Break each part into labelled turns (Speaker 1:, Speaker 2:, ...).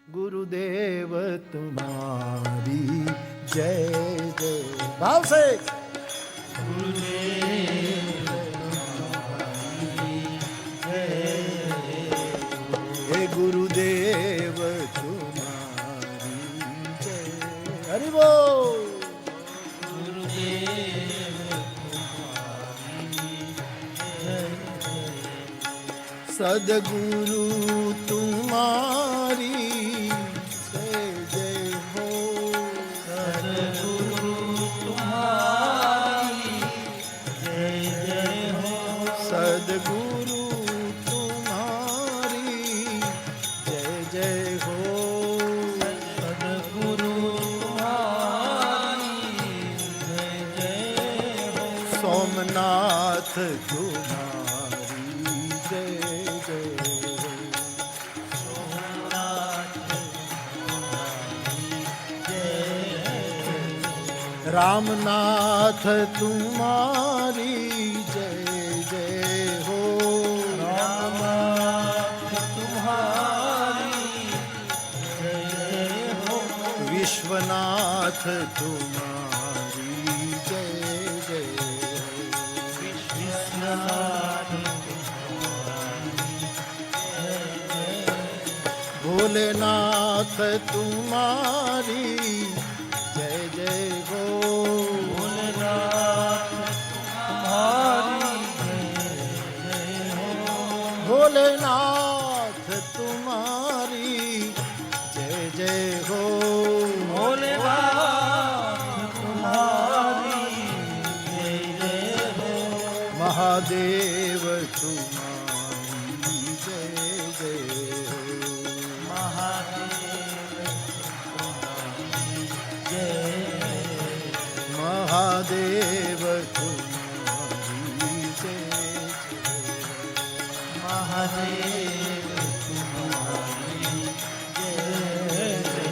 Speaker 1: गुरुदेव तुम्हारी जय जय। भाव से गुरुदेव तुम्हारी जय, हे गुरुदेव तुम्हारी जय। हरि बोल। सदगुरु तुम्हारी जय जय हो, सदगुरु तुम्हारी जय जय हो, सदगुरु तुम्हारी जय जय हो, सदगुरु तुम्हारी जय जय हो, सोमनाथ तुम्हारी जय जय हो, सोमनाथ तुम्हारी जय जय, रामनाथ तुम्हारी जय जय हो, रामनाथ तुम्हारी जय जय हो, विश्वनाथ तुम्हारी जय जय हो, विश्वनाथ भोलेनाथ तुम्हारी जय जय हो, भोलेनाथ तुम्हारी जय जय हो, भोलेनाथ तुम्हारी जय जय हो, भोलेनाथ तुम्हारी जय जय हो, महादेव तुम्हारी जय जय हो, महादेव तुम्हारी जय जय, महादेव तुम्हारी जय जय,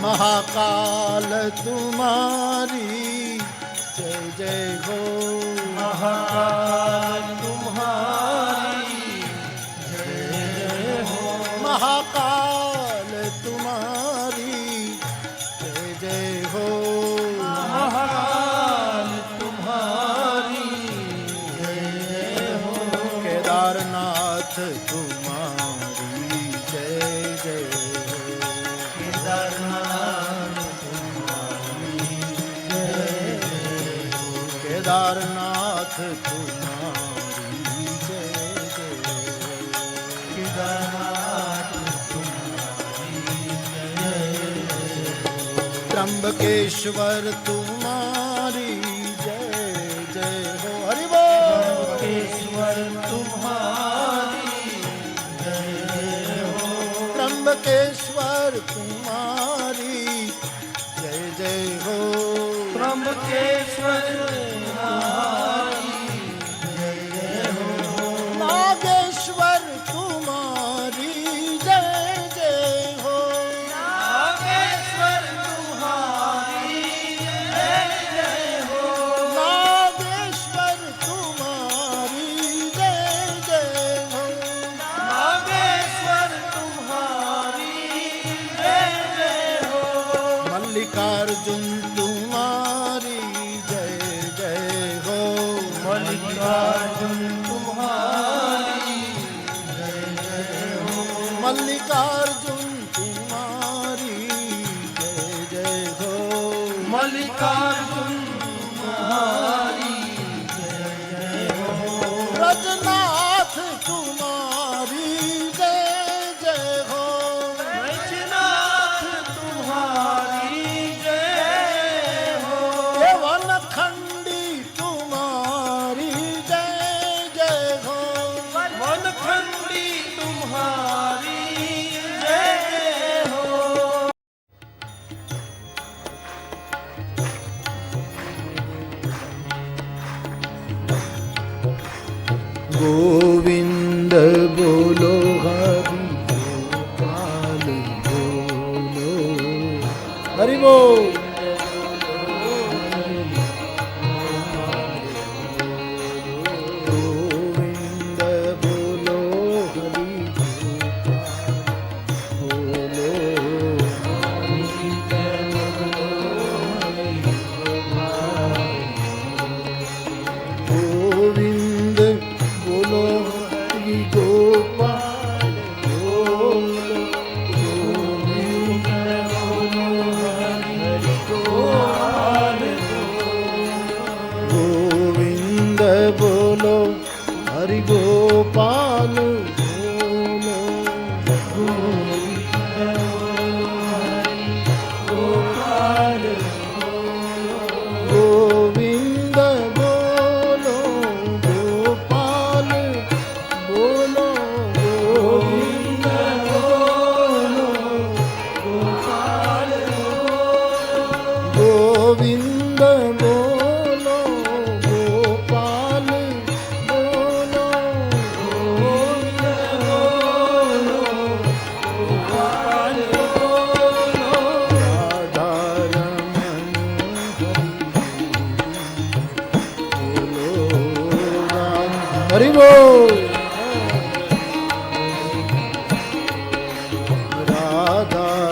Speaker 1: महाकाल तुम्हारी जय जय हो, महाकाल तुम्हारी जय जय हो, महाकाल तुम्हारी जय जय हो, महाकाल तुम्हारी जय जय हो, केदारनाथ तुम्हारी जय जय हो, केदारनाथ तुम्हारी जय जय हो, केदारनाथ तुम्हारी जय जय हो, केदारनाथ त्र्यंबकेश्वर तुम्हारी जय जय हो, हरि बोल। त्र्यंबकेश्वर तुम्हारी जय जय हो, त्र्यंबकेश्वर तुम्हारी जय जय हो, त्र्यंबकेश्वर तुम्हारी जय जय हो, नागेश्वर तुम्हारी जय जय हो, नागेश्वर तुम्हारी जय जय हो, नागेश्वर तुम्हारी जय जय हो, नागेश्वर तुम्हारी जय जय हो, मल्लिकार्जुन तुम्हारी जय जय हो, मल्लिकार्जुन तुम्हारी जय जय हो, मल्लिकार्जुन तुम्हारी जय जय हो, मल्लिकार्जुन तुम्हारी जय जय हो, ब्रजनाथ तुम्हारी जय जय हो, ब्रजनाथ तुम्हारी जय हो, वनखंडी तुम्हारी जय जय हो, वनखंडी तुम्हारी जय जय हो। गोविंद बोलो हरि गोपाल बोलो, हरि बोल। गोविंद बोलो हरि गोपाल बोलो, હરિ બોલ. રાધા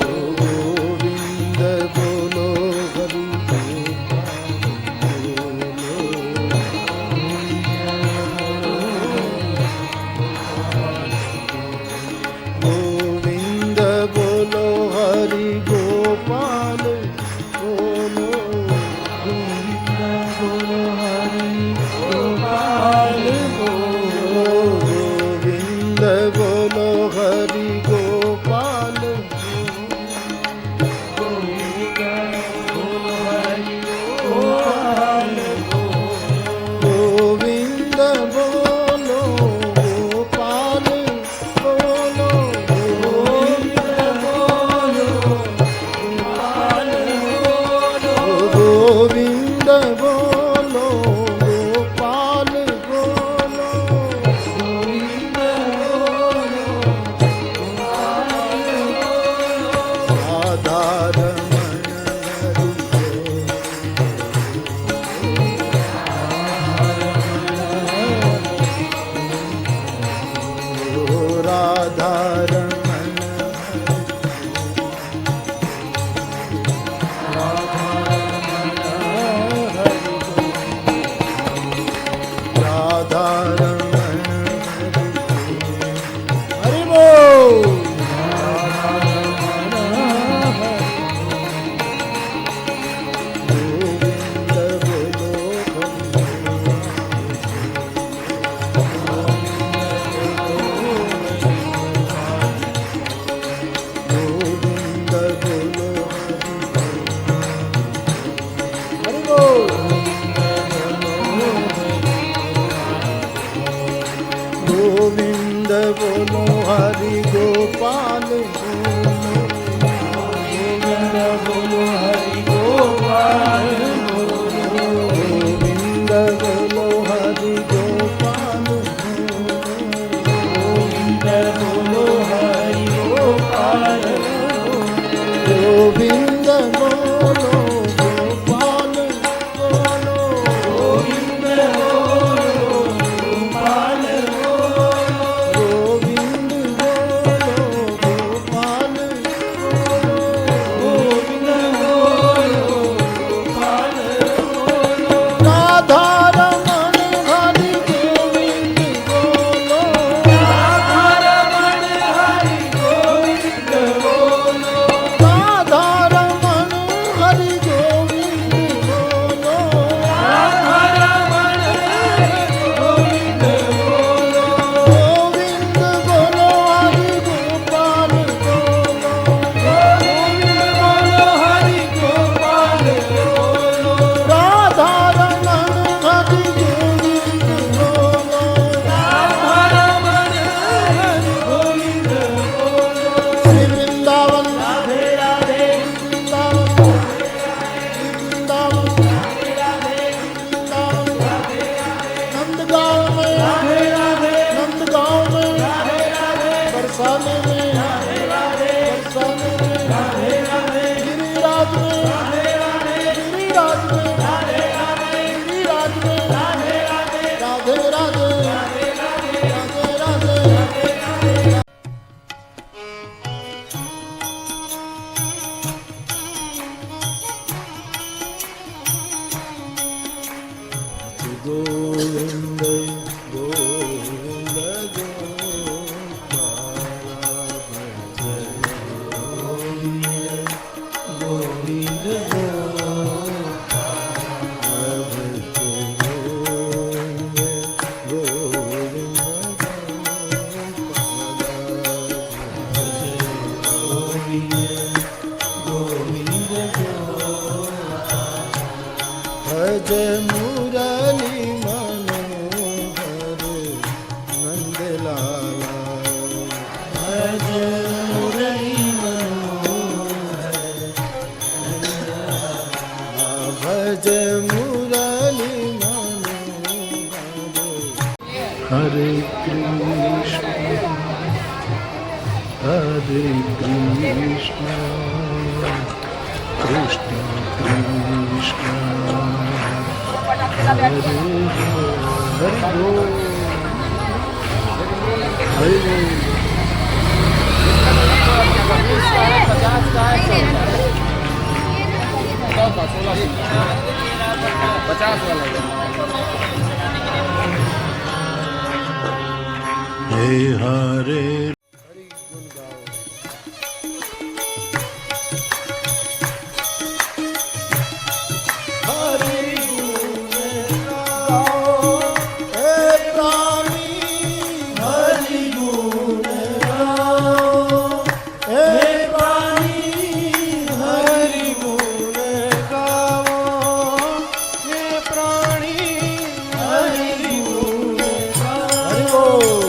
Speaker 1: ગોવિંદ બોલો હરિ ગોવિંદ બોલો હરિ ગોપાલ બોલો ગોવિંદ બોલો હરિ ગોપાલ બોલો ગોવિંદ બોલો હરિ ગોપાલ ગોવિંદ બોલો ગોપાલ બોલો ગોવિંદ બોલો ગોપાલ બોલો રાધા હરિ બોલ. ગોવિંદ બોલો હરિ ગોપાલ ગોવિંદ બોલો હરિ ગોપાલ ગોવિંદ બોલો હરિ ગોપાલ ગોવિંદ બોલો હરિ ગોપાલ ગોવિંદ બોલો ગોપાલ બોલો ગોવિંદ ગોવિંદ ગોવિંદ ગોવિંદ ગોવિંદ ભજ મુરલી મનોહર નંદલાલા ભજ મુરલી મનોહર ભજ મુરલી મનોહર હરે કૃષ્ણ કૃષ્ણ કૃષ્ણ હરે હરે હે હરે Oh